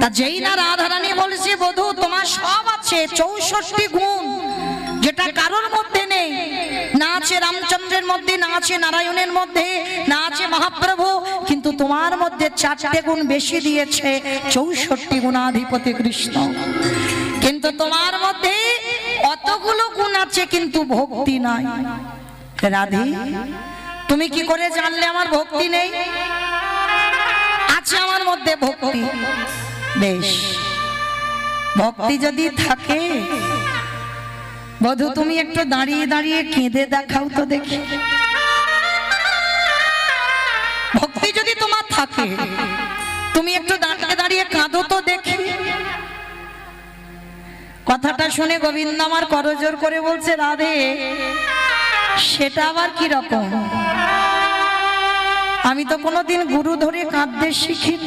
তা যেই না রাধারানী বলছে বধূ তোমার সব আছে 64 গুণ, যেটা কারোর মধ্যে নেই, না আছে রামচন্দ্রের মধ্যে, না আছে নারায়ণের মধ্যে, না আছে মহাপ্রভু, কিন্তু তোমার মধ্যে 4টে গুণ বেশি দিয়েছে, 64 গুণাধিপতি কৃষ্ণ। কিন্তু তোমার মধ্যে অতগুলো গুণ আছে কিন্তু ভক্তি নাই। রাধে তুমি কি করে জানলে আমার ভক্তি নেই? আছে আমার মধ্যে ভক্তি। বেশ, ভক্তি যদি থাকে বধূ তুমি একটু দাঁড়িয়ে দাঁড়িয়ে কেঁদে দেখাও তো দেখি। ভক্তি যদি তোমার থাকে তুমি একটু দাঁড়িয়ে দাঁড়িয়ে কাঁদো তো দেখি। কথাটা শুনে গোবিন্দ আমার করজোর করে বলছে রাধে সেটা আবার কি রকম? আমি তো কোনোদিন গুরু ধরে কাঁদতে শিখিনি।